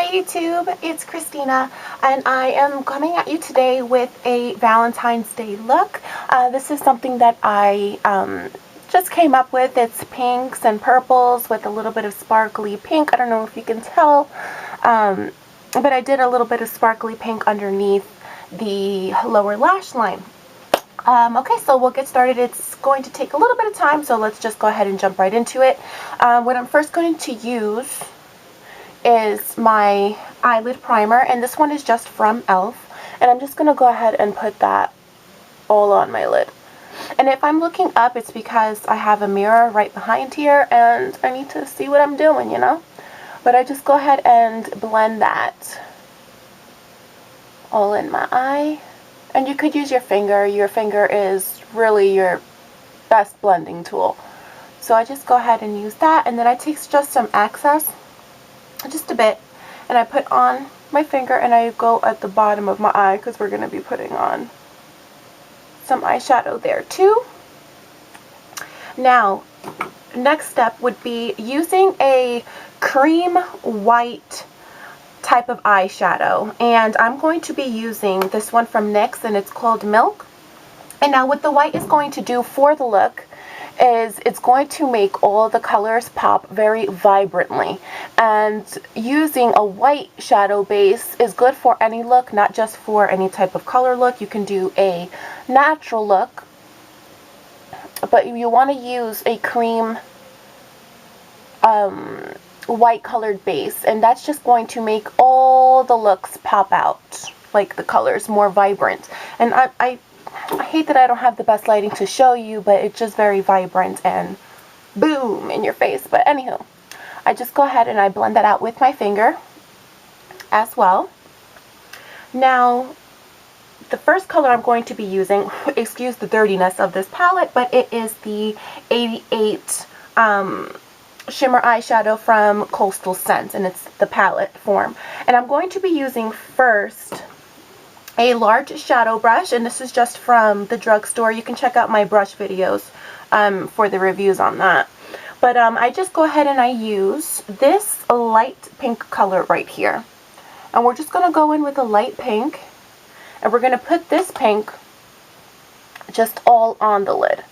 Hey YouTube, it's Christina, and I am coming at you today with a Valentine's Day look. This is something that I just came up with. It's pinks and purples with a little bit of sparkly pink. I don't know if you can tell, but I did a little bit of sparkly pink underneath the lower lash line. Okay, so we'll get started. It's going to take a little bit of time, so let's just go ahead and jump right into it. What I'm first going to use is my eyelid primer, and this one is just from e.l.f. and I'm just going to go ahead and put that all on my lid. And if I'm looking up, it's because I have a mirror right behind here and I need to see what I'm doing, you know. But I just go ahead and blend that all in my eye. And you could use your finger. Your finger is really your best blending tool. So I just go ahead and use that, and then I take just some excess, just a bit, and I put on my finger, and I go at the bottom of my eye because we're going to be putting on some eyeshadow there too. Now, next step would be using a cream white type of eyeshadow, and I'm going to be using this one from NYX, and it's called Milk. And now what the white is going to do for the look is it's going to make all the colors pop very vibrantly, and using a white shadow base is good for any look, not just for any type of color look. You can do a natural look, but you want to use a cream white colored base, and that's just going to make all the looks pop out, like the colors more vibrant. And I hate that I don't have the best lighting to show you, but it's just very vibrant and boom in your face. But anywho, I just go ahead and I blend that out with my finger as well. Now, the first color I'm going to be using, excuse the dirtiness of this palette, but it is the 88 shimmer eyeshadow from Coastal Scents, and it's the palette form. And I'm going to be using first a large shadow brush, and this is just from the drugstore. You can check out my brush videos for the reviews on that. But I just go ahead and I use this light pink color right here. And we're just going to go in with a light pink, and we're going to put this pink just all on the lid.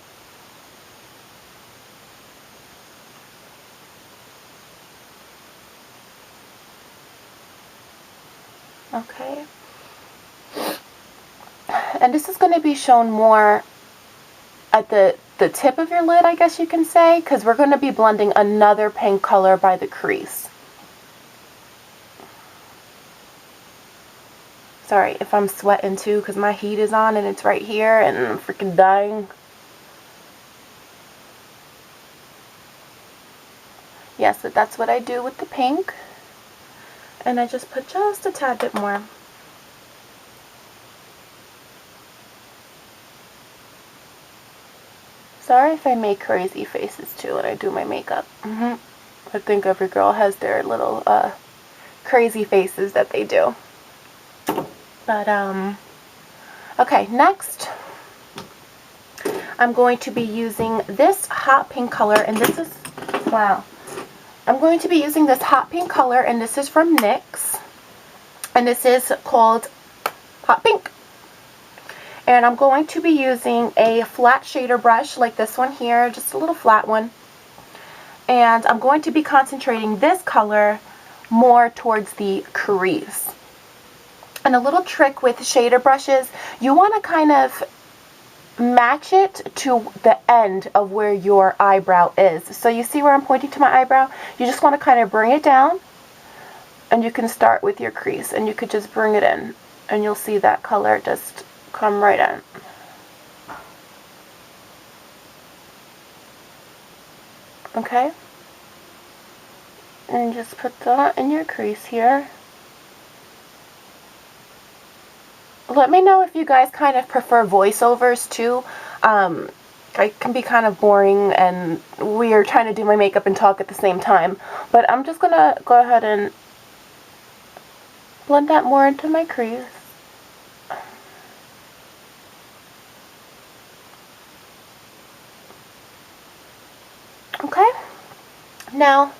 Okay. And this is going to be shown more at the tip of your lid, I guess you can say, because we're going to be blending another pink color by the crease. Sorry if I'm sweating too, because my heat is on and it's right here and I'm freaking dying. Yes, but that's what I do with the pink. And I just put just a tad bit more. Sorry if I make crazy faces too when I do my makeup. I think every girl has their little crazy faces that they do. But okay, next I'm going to be using this hot pink color, and this is, wow, I'm going to be using this hot pink color, and this is from NYX, and this is called Hot Pink. And I'm going to be using a flat shader brush like this one here, just a little flat one. And I'm going to be concentrating this color more towards the crease. And a little trick with shader brushes, you want to kind of match it to the end of where your eyebrow is. So you see where I'm pointing to my eyebrow? You just want to kind of bring it down, and you can start with your crease, and you could just bring it in, and you'll see that color just come right in. Okay? And just put that in your crease here. Let me know if you guys kind of prefer voiceovers too. I can be kind of boring and weird trying to do my makeup and talk at the same time. But I'm just going to go ahead and blend that more into my crease. Okay, now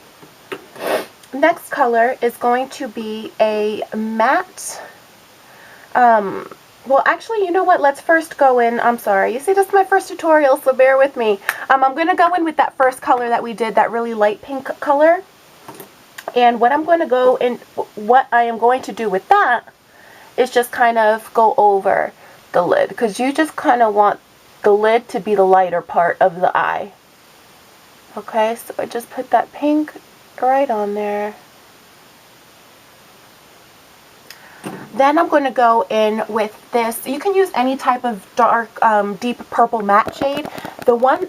Next color is going to be a matte, well, actually, you know what? Let's first go in. I'm sorry. You see, this is my first tutorial, so bear with me. I'm going to go in with that first color that we did, that really light pink color. And what I am going to do with that is just kind of go over the lid, because you just kind of want the lid to be the lighter part of the eye. Okay, so I just put that pink right on there. Then I'm going to go in with this. You can use any type of dark, deep purple matte shade. The one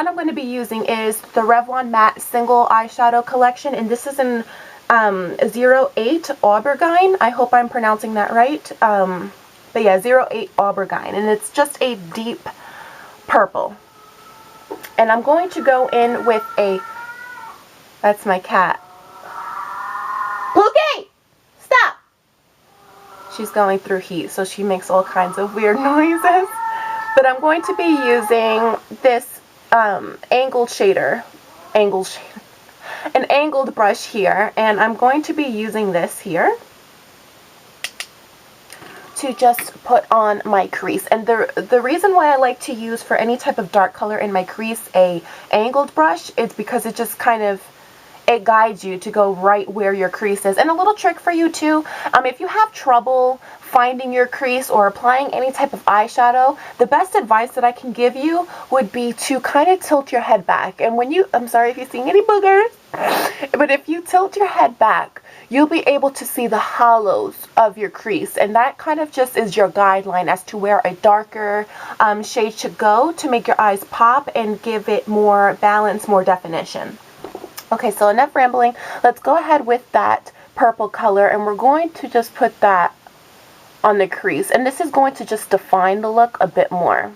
I'm going to be using is the Revlon Matte Single Eyeshadow Collection, and this is in 08 Aubergine. I hope I'm pronouncing that right. But yeah, 08 Aubergine, and it's just a deep purple. And I'm going to go in with a, that's my cat. Pookie! Stop! She's going through heat, so she makes all kinds of weird noises. But I'm going to be using this angled brush here, and I'm going to be using this here to just put on my crease. And the reason why I like to use, for any type of dark color in my crease, a angled brush, is because it just kind of, it guides you to go right where your crease is. And a little trick for you too, if you have trouble finding your crease or applying any type of eyeshadow, the best advice that I can give you would be to kind of tilt your head back. And when you, I'm sorry if you're seeing any boogers, but if you tilt your head back, you'll be able to see the hollows of your crease. And that kind of just is your guideline as to where a darker shade should go to make your eyes pop and give it more balance, more definition. Okay, so enough rambling. Let's go ahead with that purple color, and we're going to just put that on the crease. And this is going to just define the look a bit more.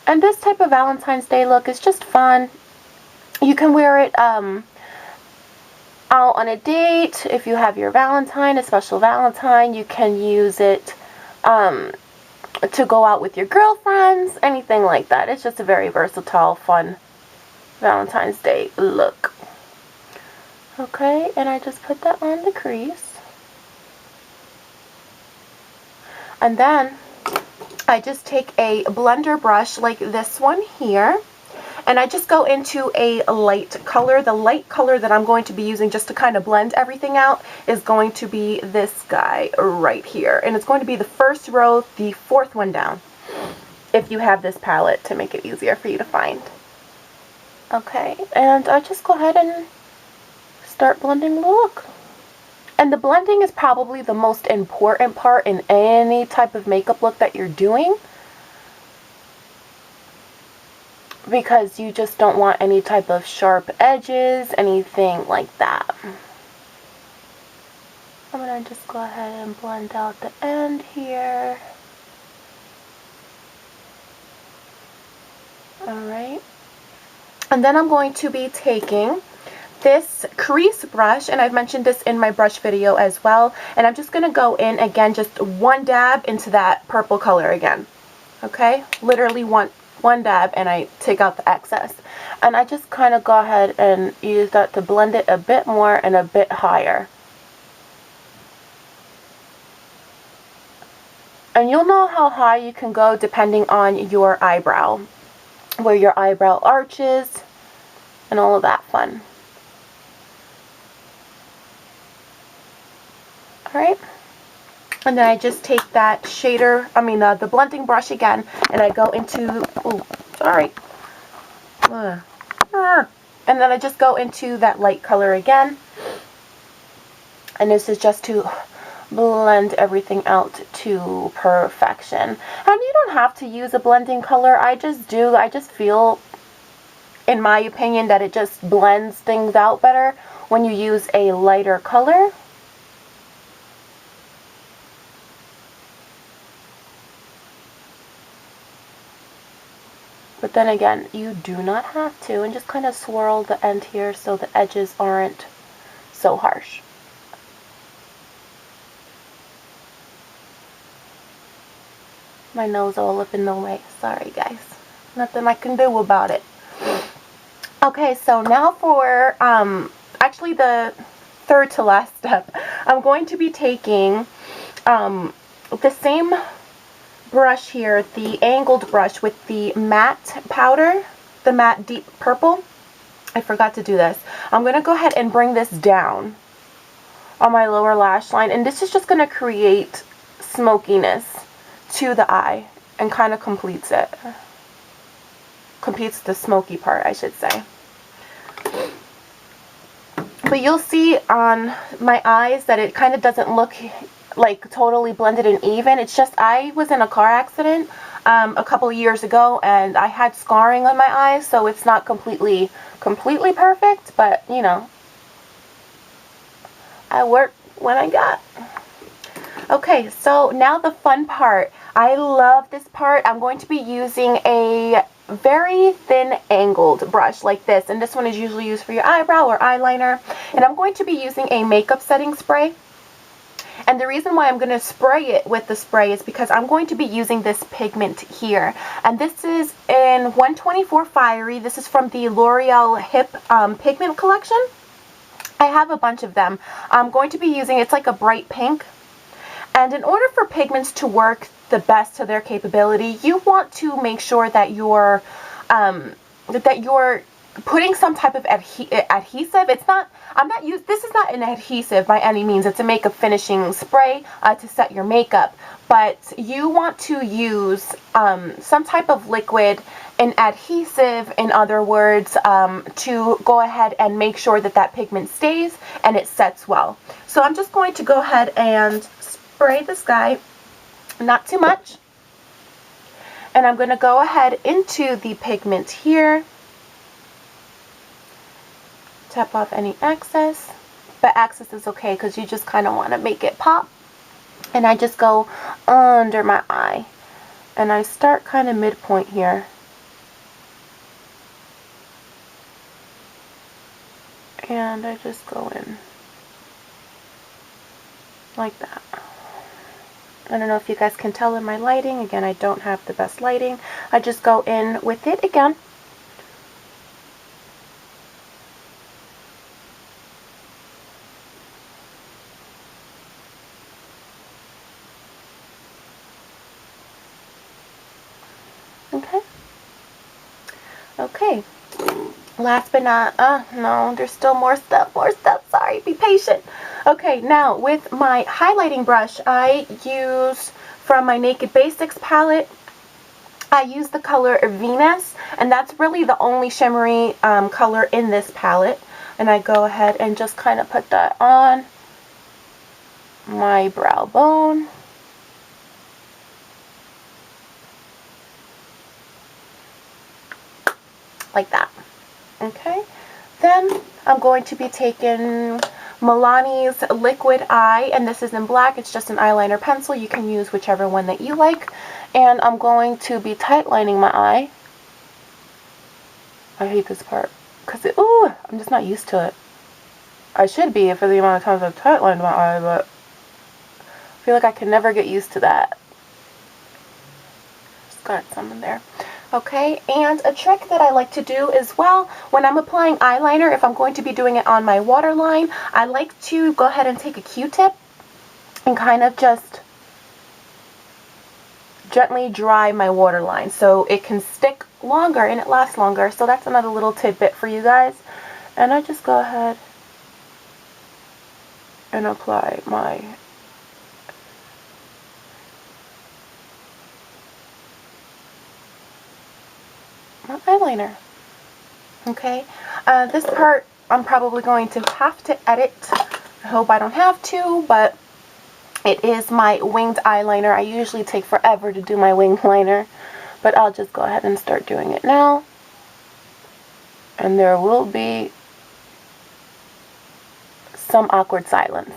And this type of Valentine's Day look is just fun. You can wear it out on a date. If you have your Valentine, a special Valentine, you can use it to go out with your girlfriends, anything like that. It's just a very versatile, fun Valentine's Day look. Okay, and I just put that on the crease. And then I just take a blender brush like this one here, and I just go into a light color. The light color that I'm going to be using just to kind of blend everything out is going to be this guy right here. And it's going to be the first row, the fourth one down, if you have this palette, to make it easier for you to find. Okay, and I just go ahead and start blending the look. And the blending is probably the most important part in any type of makeup look that you're doing, because you just don't want any type of sharp edges, anything like that. I'm going to just go ahead and blend out the end here. Alright. And then I'm going to be taking this crease brush, and I've mentioned this in my brush video as well, and I'm just going to go in again, just one dab into that purple color again. Okay? Literally one dab, and I take out the excess. And I just kind of go ahead and use that to blend it a bit more and a bit higher. And you'll know how high you can go depending on your eyebrow, where your eyebrow arches, and all of that fun. Alright, and then I just take that shader, the blending brush again, and I go into, and then I just go into that light color again, and this is just to blend everything out to perfection. And you don't have to use a blending color, I just do. I just feel, in my opinion, that it just blends things out better when you use a lighter color. But then again, you do not have to, and just kind of swirl the end here so the edges aren't so harsh. My nose all up in the way. Sorry guys. Nothing I can do about it. Okay, so now for actually the third to last step, I'm going to be taking the same brush here, the angled brush with the matte powder, the matte deep purple. I forgot to do this. I'm going to go ahead and bring this down on my lower lash line, and this is just going to create smokiness to the eye and kind of completes the smoky part, I should say. But you'll see on my eyes that it kind of doesn't look like totally blended and even. It's just I was in a car accident a couple years ago, and I had scarring on my eyes, so it's not completely perfect, but you know, I worked when I got. Okay, so now the fun part. I love this part. I'm going to be using a very thin angled brush like this, and this one is usually used for your eyebrow or eyeliner, and I'm going to be using a makeup setting spray. And the reason why I'm going to spray it with the spray is because I'm going to be using this pigment here, and this is in 124 Fiery. This is from the L'Oreal Hip pigment collection. I have a bunch of them. I'm going to be using, it's like a bright pink. And in order for pigments to work the best to their capability, you want to make sure that you're putting some type of adhesive. It's not, this is not an adhesive by any means. It's a makeup finishing spray to set your makeup. But you want to use some type of liquid, an adhesive, in other words, to go ahead and make sure that that pigment stays and it sets well. So I'm just going to go ahead and spray this guy, not too much. And I'm going to go ahead into the pigment here. Tap off any excess, but excess is okay because you just kind of want to make it pop. And I just go under my eye, and I start kind of midpoint here. And I just go in like that. I don't know if you guys can tell in my lighting. Again, I don't have the best lighting. I just go in with it again. Okay. Okay. Last but not, no, there's still more steps, sorry, be patient. Okay, now with my highlighting brush, I use from my Naked Basics palette, I use the color Venus, and that's really the only shimmery color in this palette. And I go ahead and just kind of put that on my brow bone. Like that. Okay, then I'm going to be taking Milani's Liquid Eye, and this is in black. It's just an eyeliner pencil. You can use whichever one that you like. And I'm going to be tightlining my eye. I hate this part because I'm just not used to it. I should be for the amount of times I've tightlined my eye, but I feel like I can never get used to that. Just got some in there. Okay, and a trick that I like to do as well when I'm applying eyeliner, if I'm going to be doing it on my waterline, I like to go ahead and take a Q-tip and kind of just gently dry my waterline so it can stick longer and it lasts longer. So that's another little tidbit for you guys. And I just go ahead and apply my eyeliner. Okay, this part I'm probably going to have to edit. I hope I don't have to, but it is my winged eyeliner. I usually take forever to do my winged liner, but I'll just go ahead and start doing it now. And there will be some awkward silence.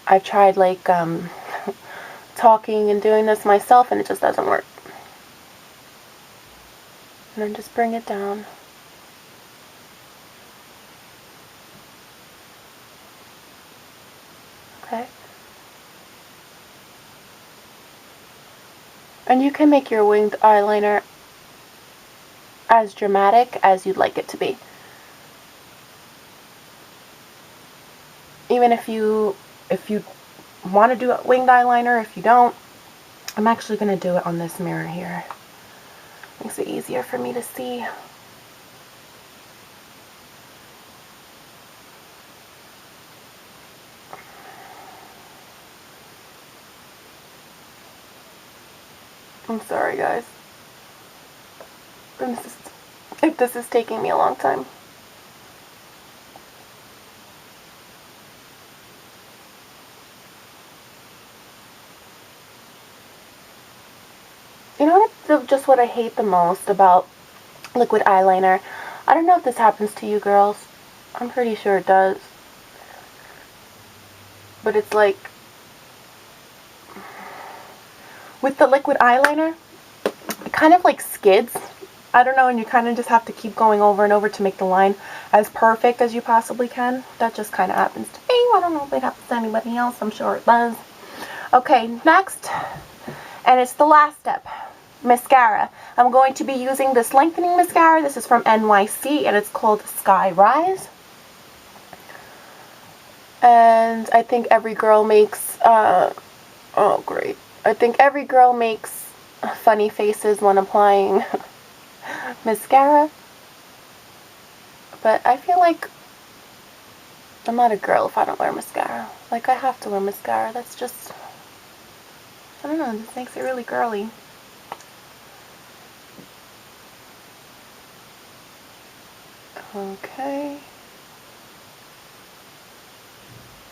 I've tried like talking and doing this myself, and it just doesn't work. And then just bring it down. Okay. And you can make your winged eyeliner as dramatic as you'd like it to be. Even if you want to do a winged eyeliner, if you don't, I'm actually going to do it on this mirror here. Makes it easier for me to see. I'm sorry, guys. If this is taking me a long time. You know what? Just what I hate the most about liquid eyeliner. I don't know if this happens to you girls. I'm pretty sure it does. But it's like, with the liquid eyeliner, it kind of like skids. I don't know, and you kind of just have to keep going over and over to make the line as perfect as you possibly can. That just kind of happens to me. I don't know if it happens to anybody else. I'm sure it does. Okay, next, and it's the last step, mascara. I'm going to be using this lengthening mascara. This is from NYC, and it's called Skyrise. And I think every girl makes, oh great. I think every girl makes funny faces when applying mascara. But I feel like I'm not a girl if I don't wear mascara. Like, I have to wear mascara. That's just, I don't know, this makes it really girly. Okay.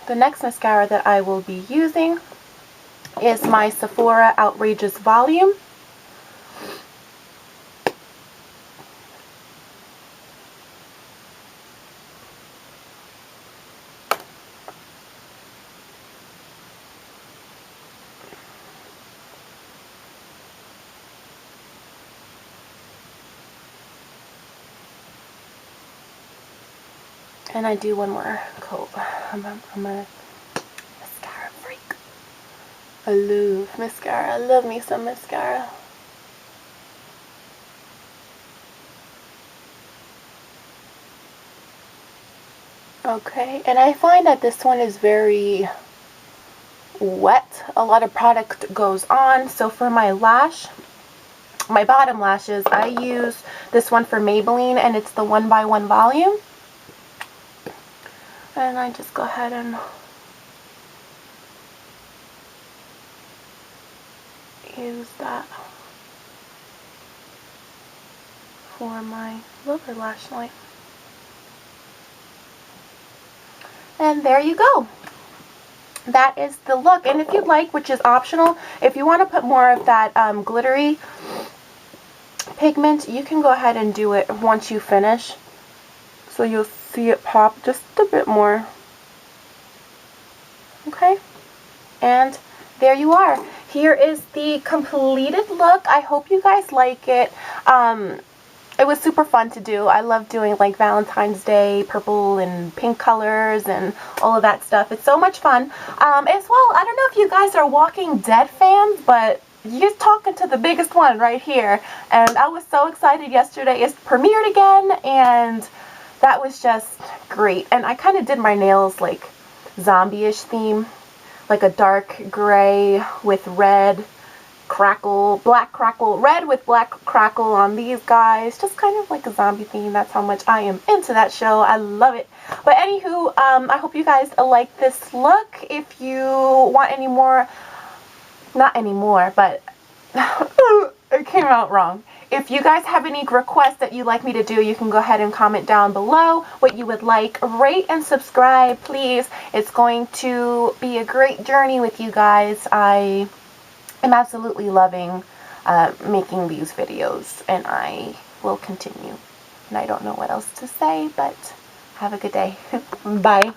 The next mascara that I will be using is my Sephora Outrageous Volume. And I do one more coat. I'm a mascara freak. I love mascara. I love me some mascara. Okay, and I find that this one is very wet. A lot of product goes on. So for my bottom lashes, I use this one for Maybelline, and it's the 1x1 volume. And I just go ahead and use that for my lower lash line. And there you go. That is the look. And if you'd like, which is optional, if you want to put more of that glittery pigment, you can go ahead and do it once you finish. So you'll see it pop just a bit more. Okay. And there you are. Here is the completed look. I hope you guys like it. It was super fun to do. I love doing like Valentine's Day purple and pink colors and all of that stuff. It's so much fun. As well, I don't know if you guys are Walking Dead fans, but you're talking to the biggest one right here. And I was so excited yesterday. It premiered again, and that was just great. And I kind of did my nails like zombie-ish theme, like a dark gray with red crackle, black crackle, red with black crackle on these guys. Just kind of like a zombie theme. That's how much I am into that show. I love it. But anywho, I hope you guys like this look. If you want any more, not anymore, but it came out wrong. If you guys have any requests that you'd like me to do, you can go ahead and comment down below what you would like. Rate and subscribe, please. It's going to be a great journey with you guys. I am absolutely loving making these videos, and I will continue. And I don't know what else to say, but have a good day. Bye.